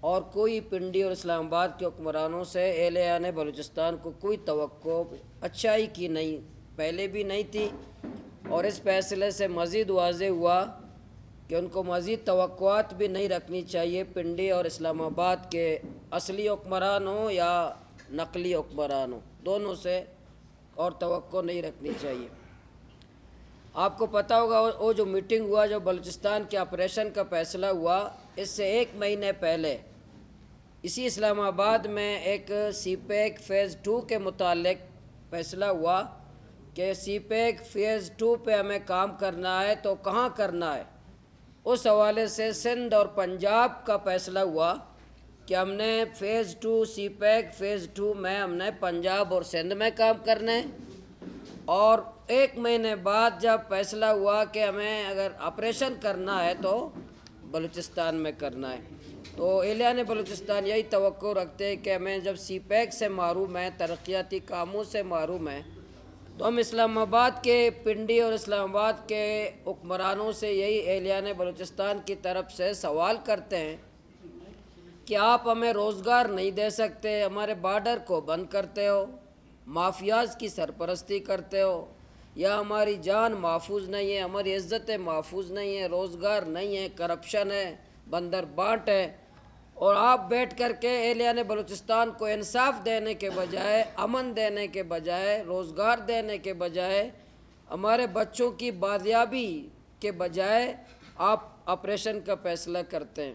اور کوئی پنڈی اور اسلام آباد کے حکمرانوں سے اہلیان بلوچستان کو کوئی توقع اچھائی کی نہیں، پہلے بھی نہیں تھی، اور اس فیصلے سے مزید واضح ہوا کہ ان کو مزید توقعات بھی نہیں رکھنی چاہیے پنڈی اور اسلام آباد کے اصلی حکمران ہوں یا نقلی حکمران ہوں، دونوں سے اور توقع نہیں رکھنی چاہیے۔ آپ کو پتہ ہوگا وہ جو میٹنگ ہوا، جو بلوچستان کے آپریشن کا فیصلہ ہوا، اس سے 1 مہینے پہلے اسی اسلام آباد میں ایک سی پیک فیز 2 کے متعلق فیصلہ ہوا کہ سی پیک فیز 2 پہ ہمیں کام کرنا ہے تو کہاں کرنا ہے۔ اس حوالے سے سندھ اور پنجاب کا فیصلہ ہوا کہ ہم نے فیز 2 سی پیک فیز 2 میں ہم نے پنجاب اور سندھ میں کام کرنا ہے، اور 1 مہینے بعد جب فیصلہ ہوا کہ ہمیں اگر آپریشن کرنا ہے تو بلوچستان میں کرنا ہے، تو اہلیان بلوچستان یہی توقع رکھتے ہیں کہ ہمیں جب سی پیک سے محروم ہیں، ترقیاتی کاموں سے محروم ہیں، تو ہم اسلام آباد کے پنڈی اور اسلام آباد کے حکمرانوں سے یہی اہلیان بلوچستان کی طرف سے سوال کرتے ہیں کہ آپ ہمیں روزگار نہیں دے سکتے، ہمارے بارڈر کو بند کرتے ہو، مافیاز کی سرپرستی کرتے ہو، یا ہماری جان محفوظ نہیں ہے، ہماری عزتیں محفوظ نہیں ہیں، روزگار نہیں ہے، کرپشن ہے، بندر بانٹ ہے، اور آپ بیٹھ کر کے اہلیان بلوچستان کو انصاف دینے کے بجائے، امن دینے کے بجائے، روزگار دینے کے بجائے، ہمارے بچوں کی بازیابی کے بجائے آپ آپریشن کا فیصلہ کرتے ہیں۔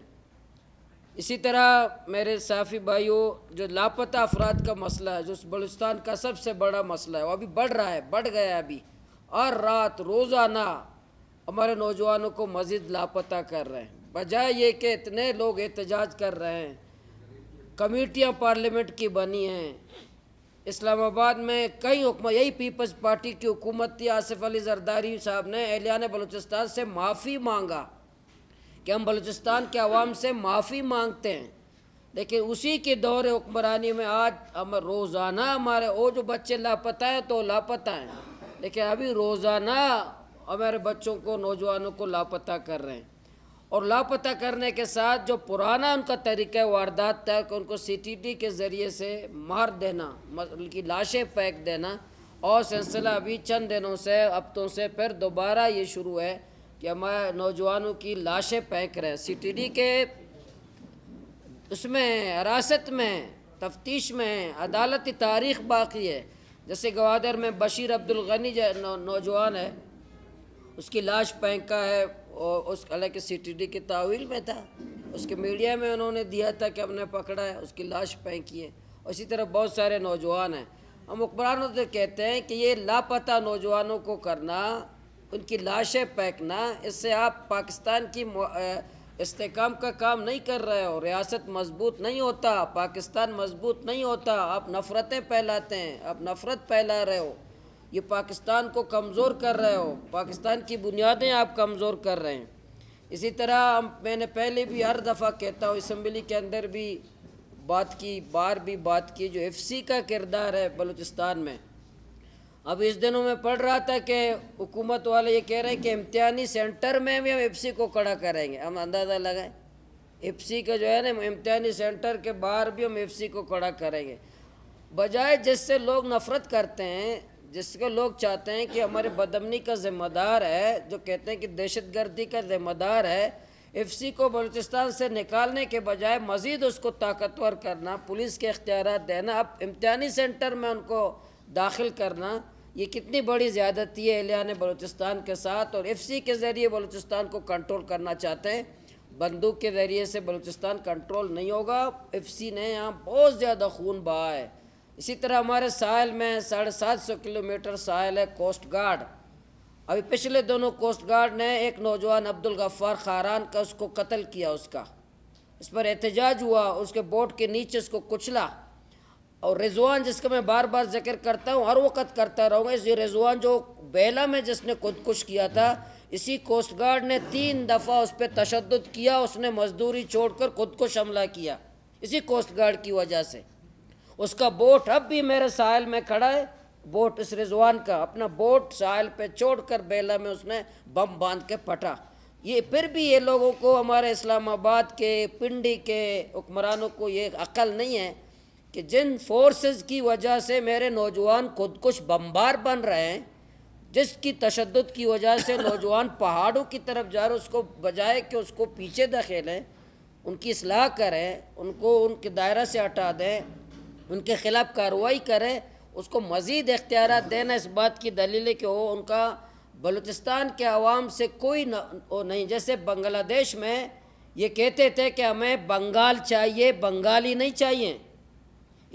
اسی طرح میرے صحافی بھائیوں، جو لاپتہ افراد کا مسئلہ ہے، جو بلوچستان کا سب سے بڑا مسئلہ ہے، وہ ابھی بڑھ رہا ہے، بڑھ گیا ہے ابھی، ہر رات روزانہ ہمارے نوجوانوں کو مزید لاپتہ کر رہے ہیں، بجائے یہ کہ اتنے لوگ احتجاج کر رہے ہیں، کمیٹیاں پارلیمنٹ کی بنی ہیں، اسلام آباد میں کئی یہی پیپلز پارٹی کی حکومت تھی، آصف علی زرداری صاحب نے اہلیان بلوچستان سے معافی مانگا کہ ہم بلوچستان کے عوام سے معافی مانگتے ہیں، لیکن اسی کے دور حکمرانی میں آج ہم روزانہ ہمارے وہ جو بچے لاپتہ ہیں تو لاپتہ ہیں، لیکن ابھی روزانہ ہمارے بچوں کو، نوجوانوں کو لاپتہ کر رہے ہیں، اور لاپتہ کرنے کے ساتھ جو پرانا ان کا طریقہ واردات تھا کہ ان کو سی ٹی ٹی کے ذریعے سے مار دینا، ان کی لاشیں پھینک دینا، اور سلسلہ ابھی چند دنوں سے، ہفتوں سے پھر دوبارہ یہ شروع ہے کہ ہمارے نوجوانوں کی لاشیں پھینک رہے ہیں سی ٹی ڈی کے اس میں، حراست میں، تفتیش میں، عدالتی تاریخ باقی ہے۔ جیسے گوادر میں بشیر عبدالغنی نوجوان ہے، اس کی لاش پھینکا ہے، اور اس حالانکہ سی ٹی ڈی کی تعویل میں تھا، اس کے میڈیا میں انہوں نے دیا تھا کہ ہم نے پکڑا ہے، اس کی لاش پھینکی ہے، اور اسی طرح بہت سارے نوجوان ہیں۔ ہم حکمرانوں سے کہتے ہیں کہ یہ لاپتہ نوجوانوں کو کرنا، ان کی لاشیں پھینکنا، اس سے آپ پاکستان کی استحکام کا کام نہیں کر رہے ہو، ریاست مضبوط نہیں ہوتا، پاکستان مضبوط نہیں ہوتا، آپ نفرتیں پھیلاتے ہیں، آپ نفرت پھیلا رہے ہو، یہ پاکستان کو کمزور کر رہے ہو، پاکستان کی بنیادیں آپ کمزور کر رہے ہیں۔ اسی طرح میں نے پہلے بھی ہر دفعہ کہتا ہوں، اسمبلی کے اندر بھی بات کی، بار بھی بات کی، جو ایف سی کا کردار ہے بلوچستان میں۔ اب اس دنوں میں پڑھ رہا تھا کہ حکومت والے یہ کہہ رہے ہیں کہ امتحانی سینٹر میں بھی ہم ایف سی کو کھڑا کریں گے، ہم اندازہ لگائیں، ایف سی کا جو ہے نا، امتحانی سینٹر کے باہر بھی ہم ایف سی کو کھڑا کریں گے، بجائے جس سے لوگ نفرت کرتے ہیں، جس کو لوگ چاہتے ہیں کہ ہمارے بدامنی کا ذمہ دار ہے، جو کہتے ہیں کہ دہشت گردی کا ذمہ دار ہے، ایف سی کو بلوچستان سے نکالنے کے بجائے مزید اس کو طاقتور کرنا، پولیس کے اختیارات دینا، اب امتحانی سینٹر میں ان کو داخل کرنا، یہ کتنی بڑی زیادتی ہے اہلیان بلوچستان کے ساتھ، اور ایف سی کے ذریعے بلوچستان کو کنٹرول کرنا چاہتے ہیں۔ بندوق کے ذریعے سے بلوچستان کنٹرول نہیں ہوگا، ایف سی نے یہاں بہت زیادہ خون بہا ہے۔ اسی طرح ہمارے ساحل میں 750 کلومیٹر ساحل ہے، کوسٹ گارڈ، ابھی پچھلے دونوں کوسٹ گارڈ نے ایک نوجوان عبدالغفار خاران کا اس کو قتل کیا، اس پر احتجاج ہوا، اس کے بوٹ کے نیچے اس کو کچلا، اور رضوان جس کا میں بار بار ذکر کرتا ہوں، ہر وقت کرتا رہوں گا، یہ رضوان جو بیلا میں جس نے خودکش کیا تھا، اسی کوسٹ گارڈ نے 3 دفعہ اس پہ تشدد کیا، اس نے مزدوری چھوڑ کر خودکش حملہ کیا، اسی کوسٹ گارڈ کی وجہ سے۔ اس کا بوٹ اب بھی میرے ساحل میں کھڑا ہے، بوٹ اس رضوان کا، اپنا بوٹ ساحل پہ چھوڑ کر بیلا میں اس نے بم باندھ کے پھٹا۔ یہ پھر بھی یہ لوگوں کو، ہمارے اسلام آباد کے پنڈی کے حکمرانوں کو یہ عقل نہیں ہے کہ جن فورسز کی وجہ سے میرے نوجوان خودکش بمبار بن رہے ہیں، جس کی تشدد کی وجہ سے نوجوان پہاڑوں کی طرف جا رہے، اس کو بجائے کہ اس کو پیچھے دھکیلیں، ان کی اصلاح کریں، ان کو ان کے دائرہ سے ہٹا دیں، ان کے خلاف کارروائی کریں، اس کو مزید اختیارات دینا اس بات کی دلیل ہے کہ وہ ان کا بلوچستان کے عوام سے کوئی نہیں. جیسے بنگلہ دیش میں یہ کہتے تھے کہ ہمیں بنگال چاہیے، بنگالی نہیں چاہیے،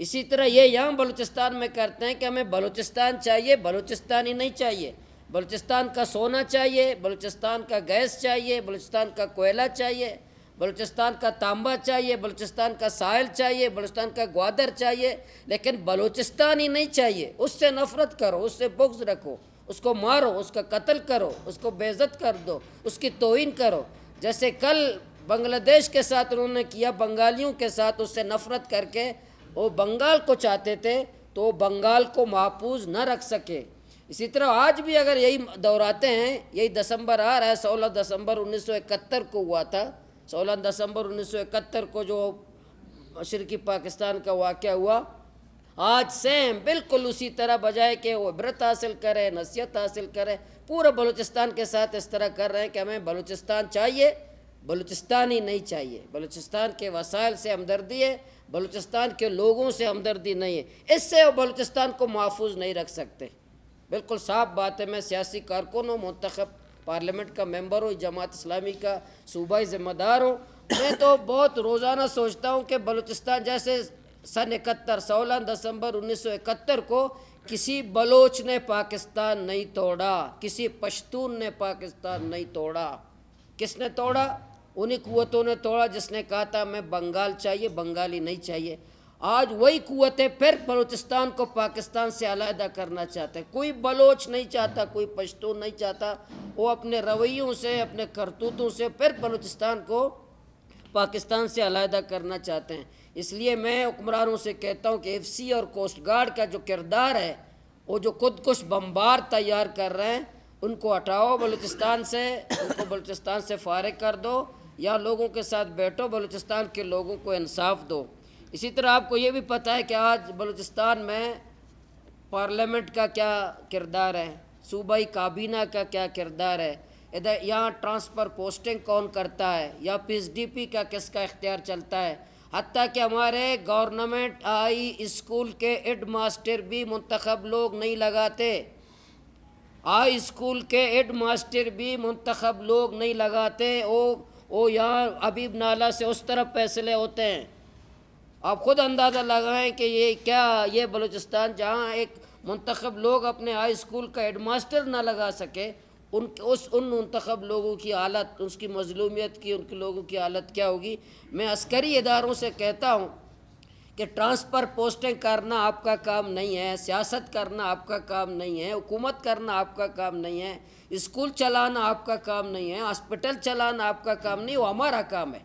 اسی طرح یہ یہاں بلوچستان میں کرتے ہیں کہ ہمیں بلوچستان چاہیے، بلوچستانی نہیں چاہیے. بلوچستان کا سونا چاہیے، بلوچستان کا گیس چاہیے، بلوچستان کا کوئلہ چاہیے، بلوچستان کا تانبا چاہیے، بلوچستان کا ساحل چاہیے، بلوچستان کا گوادر چاہیے، لیکن بلوچستانی نہیں چاہیے. اس سے نفرت کرو، اس سے بغض رکھو، اس کو مارو، اس کا قتل کرو، اس کو بے عزت کر دو، اس کی توہین کرو. جیسے کل بنگلہ دیش کے ساتھ انہوں نے کیا، بنگالیوں کے ساتھ اس سے نفرت کر کے وہ بنگال کو چاہتے تھے تو وہ بنگال کو محفوظ نہ رکھ سکے. اسی طرح آج بھی اگر یہی دہراتے ہیں، یہی دسمبر آ رہا ہے، 16 دسمبر 1971 کو ہوا تھا، 16 دسمبر 1971 کو جو مشرقی پاکستان کا واقعہ ہوا، آج سیم بالکل اسی طرح، بجائے کہ وہ عبرت حاصل کرے، نصیحت حاصل کرے، پورے بلوچستان کے ساتھ اس طرح کر رہے ہیں کہ ہمیں بلوچستان چاہیے، بلوچستانی نہیں چاہیے. بلوچستان کے وسائل سے ہمدردی ہے، بلوچستان کے لوگوں سے ہمدردی نہیں ہے. اس سے وہ بلوچستان کو محفوظ نہیں رکھ سکتے. بالکل صاف بات ہے. میں سیاسی کارکن ہوں، منتخب پارلیمنٹ کا ممبر ہوں، جماعت اسلامی کا صوبائی ذمہ دار ہوں. میں تو بہت روزانہ سوچتا ہوں کہ بلوچستان جیسے سن 16 دسمبر 1971 کو کسی بلوچ نے پاکستان نہیں توڑا، کسی پشتون نے پاکستان نہیں توڑا. کس نے توڑا؟ انہی قوتوں نے توڑا جس نے کہا تھا ہمیں بنگال چاہیے، بنگالی نہیں چاہیے. آج وہی قوتیں پھر بلوچستان کو پاکستان سے علیحدہ کرنا چاہتے ہیں. کوئی بلوچ نہیں چاہتا، کوئی پشتون نہیں چاہتا. وہ اپنے رویوں سے، اپنے کرتوتوں سے پھر بلوچستان کو پاکستان سے علیحدہ کرنا چاہتے ہیں. اس لیے میں حکمرانوں سے کہتا ہوں کہ ایف سی اور کوسٹ گارڈ کا جو کردار ہے، وہ جو خودکش بمبار تیار کر رہے ہیں، ان کو ہٹاؤ بلوچستان سے، ان کو بلوچستان سے فارغ کر دو، یا لوگوں کے ساتھ بیٹھو، بلوچستان کے لوگوں کو انصاف دو. اسی طرح آپ کو یہ بھی پتہ ہے کہ آج بلوچستان میں پارلیمنٹ کا کیا کردار ہے، صوبائی کابینہ کا کیا کردار ہے، ادھر یہاں ٹرانسفر پوسٹنگ کون کرتا ہے، یا پی ایس ڈی پی کا کس کا اختیار چلتا ہے. حتیٰ کہ ہمارے گورنمنٹ ہائی اسکول کے ہیڈ ماسٹر بھی منتخب لوگ نہیں لگاتے. ہائی اسکول کے ہیڈ ماسٹر بھی منتخب لوگ نہیں لگاتے. وہ یہاں حبیب نالہ سے اس طرف فیصلے ہوتے ہیں. آپ خود اندازہ لگائیں کہ یہ بلوچستان جہاں ایک منتخب لوگ اپنے ہائی اسکول کا ہیڈ ماسٹر نہ لگا سکے، ان منتخب لوگوں کی حالت، اس کی مظلومیت کی، ان کے لوگوں کی حالت کیا ہوگی. میں عسکری اداروں سے کہتا ہوں کہ ٹرانسفر پوسٹنگ کرنا آپ کا کام نہیں ہے، سیاست کرنا آپ کا کام نہیں ہے، حکومت کرنا آپ کا کام نہیں ہے، اسکول چلانا آپ کا کام نہیں ہے، ہاسپٹل چلانا آپ کا کام نہیں. وہ ہمارا کام ہے.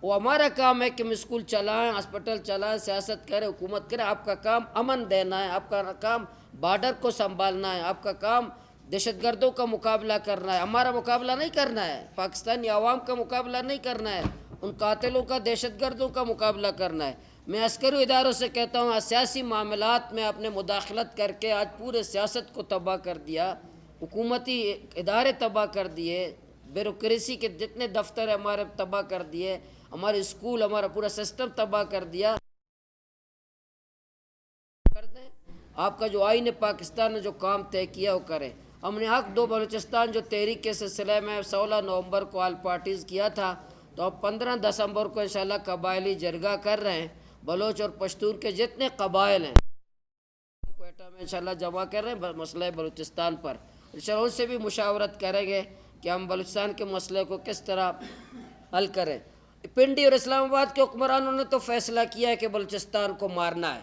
وہ ہمارا کام ہے کہ ہم اسکول چلائیں، ہاسپٹل چلائیں، سیاست کریں، حکومت کریں. آپ کا کام امن دینا ہے، آپ کا کام بارڈر کو سنبھالنا ہے، آپ کا کام دہشت گردوں کا مقابلہ کرنا ہے. ہمارا مقابلہ نہیں کرنا ہے، پاکستانی عوام کا مقابلہ نہیں کرنا ہے، ان قاتلوں کا، دہشت گردوں کا مقابلہ کرنا ہے. میں عسکری اداروں سے کہتا ہوں، سیاسی معاملات میں اپنے مداخلت کر کے آج پورے سیاست کو تباہ کر دیا، حکومتی ادارے تباہ کر دیے، بیوروکریسی کے جتنے دفتر ہمارے تباہ کر دیے، ہمارے اسکول، ہمارا پورا سسٹم تباہ کر دیا. کر دیں آپ کا جو آئین پاکستان نے جو کام طے کیا وہ کریں. ہم نے حق دو بلوچستان جو تحریک کے سلسلے میں 16 نومبر کو آل پارٹیز کیا تھا، تو اب 15 دسمبر کو انشاءاللہ قبائلی جرگہ کر رہے ہیں. بلوچ اور پشتون کے جتنے قبائل ہیں کوئٹہ میں انشاءاللہ جمع کر رہے ہیں مسئلہ بلوچستان پر. انشاءاللہ ان سے بھی مشاورت کریں گے کہ ہم بلوچستان کے مسئلے کو کس طرح حل کریں. پنڈی اور اسلام آباد کے حکمرانوں نے تو فیصلہ کیا ہے کہ بلوچستان کو مارنا ہے،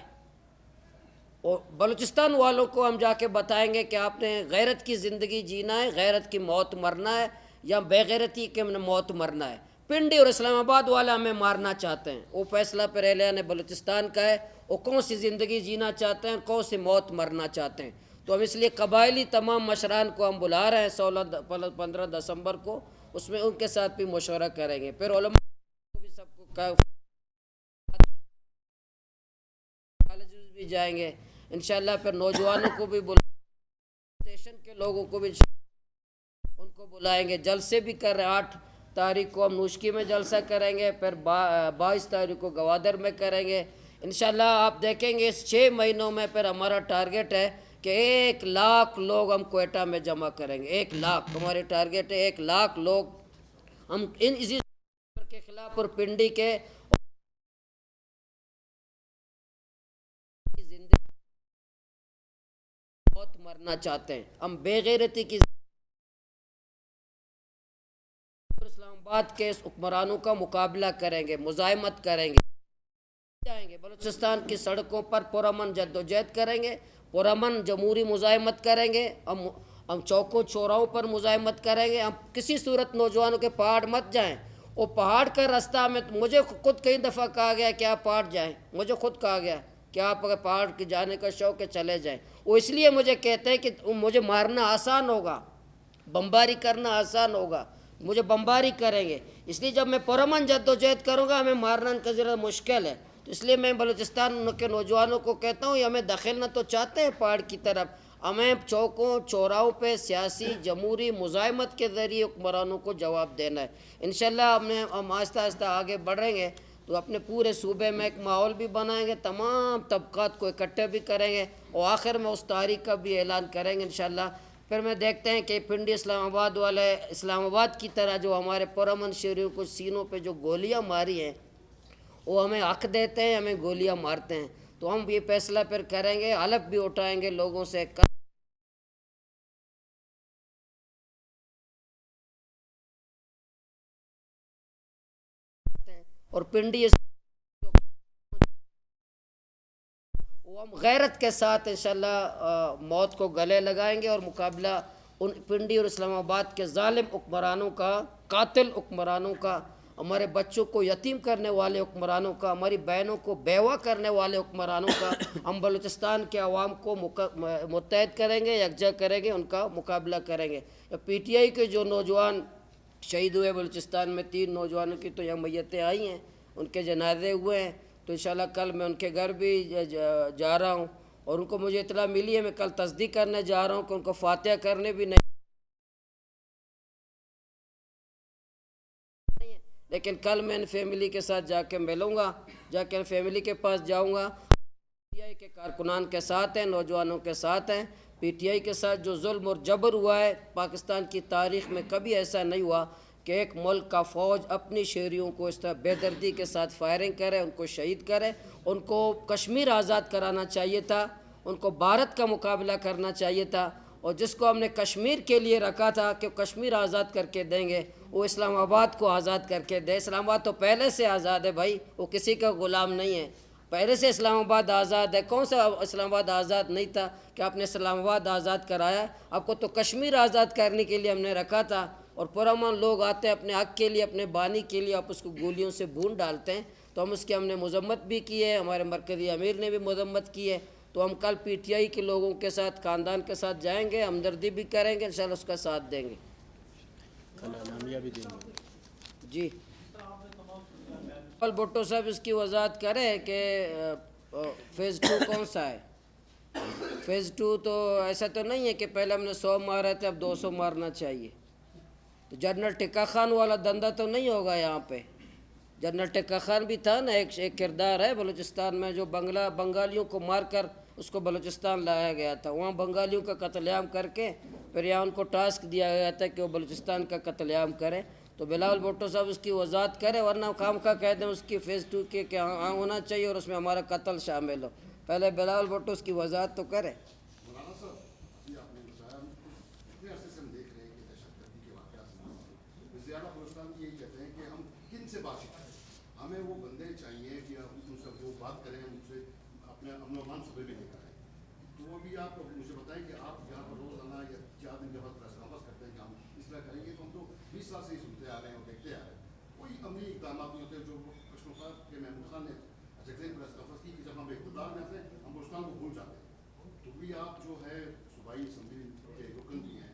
اور بلوچستان والوں کو ہم جا کے بتائیں گے کہ آپ نے غیرت کی زندگی جینا ہے، غیرت کی موت مرنا ہے، یا بے غیرتی کے موت مرنا ہے. پنڈی اور اسلام آباد والے ہمیں مارنا چاہتے ہیں. وہ فیصلہ پر اہلیان بلوچستان کا ہے، وہ کون سی زندگی جینا چاہتے ہیں، کون سی موت مرنا چاہتے ہیں. تو ہم اس لیے قبائلی تمام مشران کو ہم بلا رہے ہیں 15 دسمبر کو. اس میں ان کے ساتھ بھی مشورہ کریں گے. پھر علماء کو بھی سب کو کالجز بھی جائیں گے انشاءاللہ. پھر نوجوانوں کو بھی اسٹیشن کے لوگوں کو بھی ان کو بلائیں گے. جلسے بھی کر رہے ہیں. 8 تاریخ کو ہم نوشکی میں جلسہ کریں گے, پھر 22 تاریخ کو گوادر میں کریں گے انشاءاللہ. آپ دیکھیں گے اس 6 مہینوں میں پھر ہمارا ٹارگیٹ ہے کہ 1 لاکھ لوگ ہم کوئٹہ میں جمع کریں گے. 1 لاکھ ہمارے ٹارگیٹ ہے. 1 لاکھ لوگ ہم اسی کے خلاف اور پنڈی کے زندگی بہت مرنا چاہتے ہیں. ہم بے غیرتی کی اسلام آباد کے حکمرانوں کا مقابلہ کریں گے, مزاحمت کریں گے, جائیں گے بلوچستان کی سڑکوں پر پرامن جدوجہد کریں گے, پرامن جمہوری مزاحمت کریں گے. ہم چوکوں چوراہوں پر مزاحمت کریں گے. ہم کسی صورت نوجوانوں کے پہاڑ مت جائیں. وہ پہاڑ کا راستہ میں مجھے خود کئی دفعہ کہا گیا کہ آپ پہاڑ جائیں. مجھے خود کہا گیا کہ آپ اگر پہاڑ کے جانے کا شوق ہے چلے جائیں. وہ اس لیے مجھے کہتے ہیں کہ مجھے مارنا آسان ہوگا, بمباری کرنا آسان ہوگا, مجھے بمباری کریں گے. اس لیے جب میں پرامن جدوجہد کروں گا ہمیں مارنا ان کا ذرا مشکل ہے. تو اس لیے میں بلوچستان کے نوجوانوں کو کہتا ہوں یہ ہمیں داخلنا تو چاہتے ہیں پہاڑ کی طرف, ہمیں چوکوں چوراہوں پہ سیاسی جمہوری مزاحمت کے ذریعے حکمرانوں کو جواب دینا ہے. انشاءاللہ ہم آہستہ آہستہ آگے بڑھیں گے تو اپنے پورے صوبے میں ایک ماحول بھی بنائیں گے, تمام طبقات کو اکٹھے بھی کریں گے اور آخر میں اس تاریخ کا بھی اعلان کریں گے انشاءاللہ. پھر میں دیکھتے ہیں کہ پنڈی اسلام آباد والے اسلام آباد کی طرح جو ہمارے پرامن شہریوں کو سینوں پہ جو گولیاں ماری ہیں وہ ہمیں حق دیتے ہیں, ہمیں گولیاں مارتے ہیں. تو ہم یہ فیصلہ پھر کریں گے, حلف بھی اٹھائیں گے لوگوں سے اور پنڈی وہ ہم غیرت کے ساتھ انشاءاللہ موت کو گلے لگائیں گے اور مقابلہ ان پنڈی اور اسلام آباد کے ظالم حکمرانوں کا, قاتل حکمرانوں کا, ہمارے بچوں کو یتیم کرنے والے حکمرانوں کا, ہماری بہنوں کو بیوہ کرنے والے حکمرانوں کا ہم بلوچستان کے عوام کو متحد کریں گے, یکجا کریں گے, ان کا مقابلہ کریں گے. پی ٹی آئی کے جو نوجوان شہید ہوئے بلوچستان میں 3 نوجوانوں کی تو یہاں میتیں آئی ہیں, ان کے جنازے ہوئے ہیں. تو انشاءاللہ کل میں ان کے گھر بھی جا رہا ہوں اور ان کو مجھے اطلاع ملی ہے, میں کل تصدیق کرنے جا رہا ہوں کہ ان کو فاتحہ کرنے بھی نہیں ہے, لیکن کل میں ان فیملی کے ساتھ جا کے ملوں گا, جا کے ان فیملی کے پاس جاؤں گا. پی ٹی آئی کے کارکنان کے ساتھ ہیں, نوجوانوں کے ساتھ ہیں. پی ٹی آئی کے ساتھ جو ظلم اور جبر ہوا ہے پاکستان کی تاریخ میں کبھی ایسا نہیں ہوا کہ ایک ملک کا فوج اپنی شہریوں کو اس طرح بے دردی کے ساتھ فائرنگ کرے, ان کو شہید کرے. ان کو کشمیر آزاد کرانا چاہیے تھا, ان کو بھارت کا مقابلہ کرنا چاہیے تھا, اور جس کو ہم نے کشمیر کے لیے رکھا تھا کہ کشمیر آزاد کر کے دیں گے وہ اسلام آباد کو آزاد کر کے دے. اسلام آباد تو پہلے سے آزاد ہے بھائی, وہ کسی کا غلام نہیں ہے, پہلے سے اسلام آباد آزاد ہے. کون سا اسلام آباد آزاد نہیں تھا کہ آپ نے اسلام آباد آزاد کرایا؟ آپ کو تو کشمیر آزاد کرنے کے لیے ہم نے رکھا تھا. اور پرامن لوگ آتے ہیں اپنے حق کے لیے, اپنے بانی کے لیے, آپ اس کو گولیوں سے بھون ڈالتے ہیں. تو ہم نے مذمت بھی کی ہے, ہمارے مرکزی امیر نے بھی مذمت کی ہے. تو ہم کل پی ٹی آئی کے لوگوں کے ساتھ, خاندان کے ساتھ جائیں گے, ہمدردی بھی کریں گے, انشاءاللہ اس کا ساتھ دیں گے. جی بھٹو صاحب اس کی وضاحت کریں کہ فیز 2 کون سا ہے. فیز 2 تو ایسا تو نہیں ہے کہ پہلے ہم نے 100 مارے تھے اب 200 مارنا چاہیے. تو جنرل ٹکا خان والا دندہ تو نہیں ہوگا یہاں پہ. جنرل ٹکا خان بھی تھا نا, ایک کردار ہے بلوچستان میں جو بنگالیوں کو مار کر اس کو بلوچستان لایا گیا تھا. وہاں بنگالیوں کا قتل عام کر کے پھر یہاں ان کو ٹاسک دیا گیا تھا کہ وہ بلوچستان کا قتل عام کریں. تو بلاول بھٹو صاحب اس کی وضاحت کرے, ورنہ کام کا کہہ دیں اس کی فیز 2 کے کہ ہاں ہونا چاہیے اور اس میں ہمارا قتل شامل ہو. پہلے بلاول بھٹو اس کی وضاحت تو کرے. مولانا صاحب ابھی آپ نے بتایا اتنے عرصے سے ہم دیکھ رہے ہیں کہ دہشت گردی کے واقعات زیادہ بلوچستان یہی کہتے ہیں کہ ہم کن سے بات کریں, ہمیں وہ بندے چاہیے کہ ان سے وہ بات کریں, ان سے اپنے امن و امان صوبے میں لے کر آئیں. تو وہ بھی آپ مجھے بتائیں کہ آپ یہاں پر روزانہ یا 4 دن کے بعد پریس کانفرنس کرتے ہیں کہ ہم اس طرح کریں گے, تو ہم تو 20 سال سے ہی سنتے آ رہے ہیں اور دیکھتے آ رہے ہیں, کوئی عملی اقدامات نہیں ہوتے. جو پشتونخوا کے محمود خان نے ایگزیکٹو پریس کانفرنس کی کہ جب ہم اقتدار میں آتے ہیں ہم بلوچستان کو بھول جاتے ہیں. تو بھی آپ جو ہے صوبائی اسمبلی کے رکن بھی ہیں,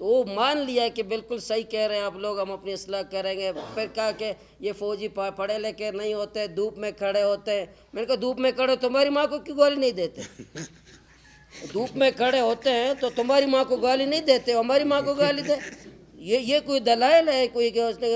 تو وہ مان لیا کہ بالکل صحیح کہہ رہے ہیں آپ لوگ، ہم اپنی اصلاح کریں گے. پھر کہا کہ یہ فوجی پڑھے لکھے نہیں ہوتے، دھوپ میں کھڑے ہوتے ہیں. میں نے کہا دھوپ میں کھڑے تمہاری ماں کو کیوں گالی نہیں دیتے؟ دھوپ میں کھڑے ہوتے ہیں تو تمہاری ماں کو گالی نہیں دیتے، ہماری ماں کو گالی دے. یہ کوئی دلائل ہے کوئی کہ اس نے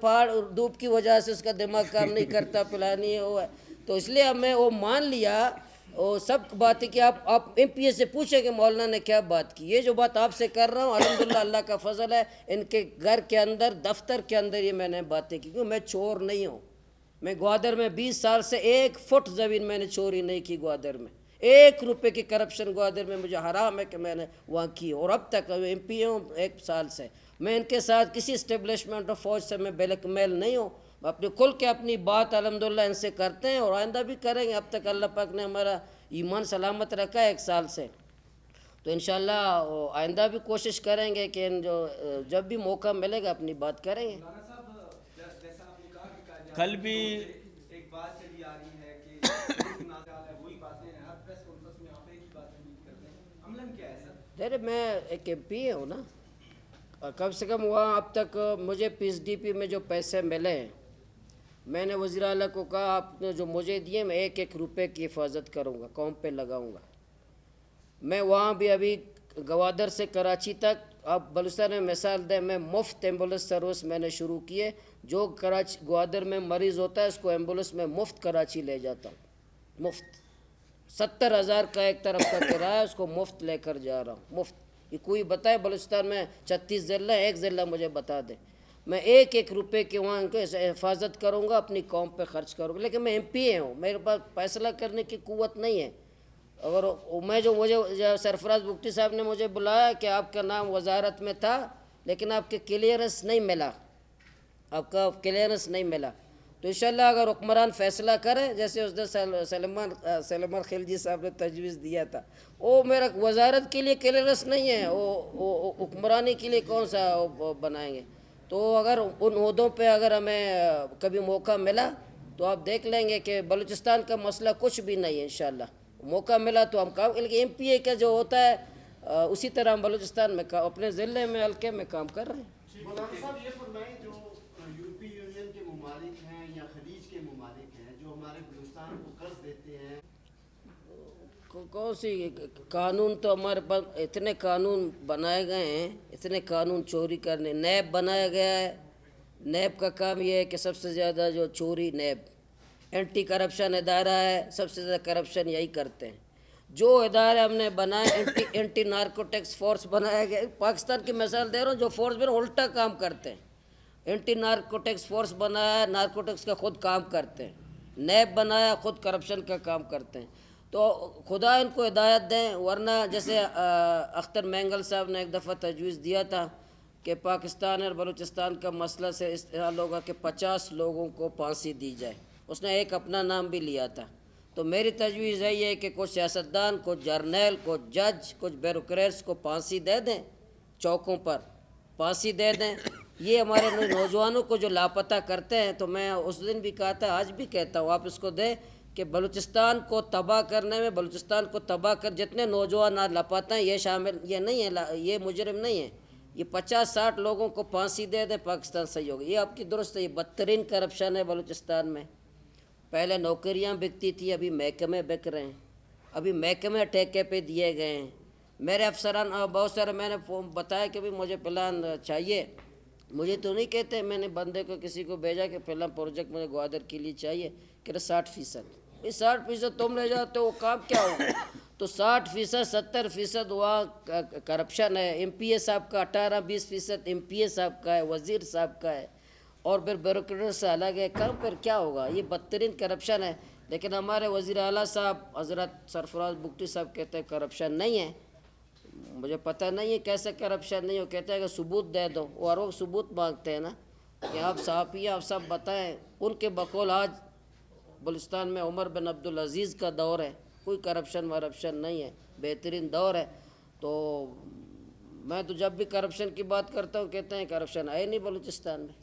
پہاڑ دھوپ کی وجہ سے اس کا دماغ کام نہیں کرتا پلانی ہے وہ ہے؟ تو اس لیے ہمیں وہ مان لیا. وہ سب باتیں کہ آپ ایم پی اے سے پوچھیں کہ مولانا نے کیا بات کی. یہ جو بات آپ سے کر رہا ہوں الحمدللہ اللہ کا فضل ہے، ان کے گھر کے اندر دفتر کے اندر یہ میں نے باتیں کی. کیوں میں چور نہیں ہوں. میں گوادر میں 20 سال سے 1 فٹ زمین میں نے چوری نہیں کی. گوادر میں 1 روپے کی کرپشن گوادر میں مجھے حرام ہے کہ میں نے وہاں کی. اور اب تک ایم پی ہوں 1 سال سے. میں ان کے ساتھ کسی اسٹیبلشمنٹ اور فوج سے میں بلیک میل نہیں ہوں. اپنے کھل کے اپنی بات الحمدللہ ان سے کرتے ہیں اور آئندہ بھی کریں گے. اب تک اللہ پاک نے ہمارا ایمان سلامت رکھا ہے 1 سال سے. تو انشاءاللہ آئندہ بھی کوشش کریں گے کہ جب بھی موقع ملے گا اپنی بات کریں گے. کل بھی ایک بات چلی آ رہی ہے کہ وہی باتیں ہر پریس کانفرنس میں آپ ایک ہی بات ریپیٹ کرتے ہیں، عملاً کیا ہے سر؟ ارے میں ایک ایم پی ہوں نا، کم سے کم وہاں اب تک مجھے پی ایس ڈی پی میں جو پیسے ملے ہیں، میں نے وزیر اعلیٰ کو کہا آپ نے جو مجھے دیے میں 1 روپے کی حفاظت کروں گا، قوم پہ لگاؤں گا. میں وہاں بھی ابھی گوادر سے کراچی تک، آپ بلوچستان میں مثال دیں، میں مفت ایمبولینس سروس میں نے شروع کیے. جو گوادر میں مریض ہوتا ہے اس کو ایمبولینس میں مفت کراچی لے جاتا ہوں. مفت 70,000 کا ایک طرف کا کرایہ، اس کو مفت لے کر جا رہا ہوں. مفت. یہ کوئی بتائے بلوچستان میں 36 ضلع، 1 ضلع مجھے بتا دے. میں 1 روپے کی وہاں ان کو حفاظت کروں گا، اپنی قوم پہ خرچ کروں گا. لیکن میں ایم پی اے ہوں، میرے پاس فیصلہ کرنے کی قوت نہیں ہے. اگر مجھے سرفراز بگٹی صاحب نے مجھے بلایا کہ آپ کا نام وزارت میں تھا لیکن آپ کے کلیئرنس نہیں ملا، آپ کا کلیئرنس نہیں ملا، تو انشاءاللہ اگر حکمران فیصلہ کرے جیسے اس نے سلیمان خلجی صاحب نے تجویز دیا تھا، وہ میرا وزارت کے لیے کلیئرنس نہیں ہے، وہ حکمرانی کے لیے کون سا بنائیں گے. تو اگر ان عہدوں پہ اگر ہمیں کبھی موقع ملا تو آپ دیکھ لیں گے کہ بلوچستان کا مسئلہ کچھ بھی نہیں ہے. انشاءاللہ موقع ملا تو ہم کام، لیکن ایم پی اے کا جو ہوتا ہے اسی طرح ہم بلوچستان میں اپنے ضلع میں حلقے میں کام کر رہے ہیں. مولانا صاحب یہ فرمائیں، جو یورپی یونین کے ممالک ہیں یا خلیج کے ممالک ہیں جو ہمارے بلوچستان کو قرض دیتے ہیں، کون سی قانون تو ہمارے پاس اتنے قانون بنائے گئے ہیں، اتنے قانون چوری کرنے. نیب بنایا گیا ہے. نیب کا کام یہ ہے کہ سب سے زیادہ جو چوری، نیب اینٹی کرپشن ادارہ ہے، سب سے زیادہ کرپشن یہی کرتے ہیں. جو ادارے ہم نے بنائے، اینٹی نارکوٹکس فورس بنایا گیا. پاکستان کی مثال دے رہا ہوں، جو فورس میں الٹا کام کرتے ہیں. اینٹی نارکوٹکس فورس بنایا، نارکوٹکس کا خود کام کرتے ہیں. نیب بنایا، خود کرپشن کا کام کرتے ہیں. تو خدا ان کو ہدایت دیں، ورنہ جیسے اختر مینگل صاحب نے ایک دفعہ تجویز دیا تھا کہ پاکستان اور بلوچستان کا مسئلہ سے اس حال ہوگا کہ 50 لوگوں کو پھانسی دی جائے. اس نے ایک اپنا نام بھی لیا تھا. تو میری تجویز یہی ہے کہ کچھ سیاستدان، کچھ جرنیل، کچھ جج، کچھ بیوروکریٹس کو پھانسی دے دیں، چوکوں پر پھانسی دے دیں. یہ ہمارے نوجوانوں کو جو لاپتہ کرتے ہیں، تو میں اس دن بھی کہا تھا، آج بھی کہتا ہوں، آپ اس کو دیں کہ بلوچستان کو تباہ کرنے میں، بلوچستان کو تباہ کر جتنے نوجوان آج لاپتہ ہیں، یہ شامل، یہ نہیں ہے، یہ مجرم نہیں ہے. یہ 50-60 لوگوں کو پھانسی دے دیں، پاکستان صحیح ہوگا. یہ آپ کی درست ہے، یہ بدترین کرپشن ہے بلوچستان میں. پہلے نوکریاں بکتی تھی، ابھی محکمے بک رہے ہیں، ابھی محکمے ٹھیکے پہ دیے گئے ہیں. میرے افسران بہت سارے میں نے بتایا کہ بھی مجھے پلان چاہیے. مجھے تو نہیں کہتے، میں نے بندے کو کسی کو بھیجا کہ پلان پروجیکٹ مجھے گوادر کے لیے چاہیے، کہ 60%. 60% تم لے جاتے ہو، کام کیا ہوگا؟ تو 60%، 70% وہاں کرپشن ہے. ایم پی اے صاحب کا 18-20% ایم پی اے صاحب کا ہے، وزیر صاحب کا ہے، اور پھر بیوروکریٹ سے الگ ہے. کام پر کیا ہوگا؟ یہ بدترین کرپشن ہے. لیکن ہمارے وزیر اعلیٰ صاحب حضرت سرفراز بگٹی صاحب کہتے ہیں کرپشن نہیں ہے. مجھے پتہ نہیں ہے کیسے کرپشن نہیں ہو. کہتے ہیں کہ ثبوت دے دو، اور وہ ثبوت مانگتے ہیں نا کہ آپ صحافی، آپ سب بتائیں. ان کے بقول آج بلوچستان میں عمر بن عبدالعزیز کا دور ہے، کوئی کرپشن ورپشن نہیں ہے، بہترین دور ہے. تو میں تو جب بھی کرپشن کی بات کرتا ہوں کہتے ہیں کرپشن ہے نہیں بلوچستان میں.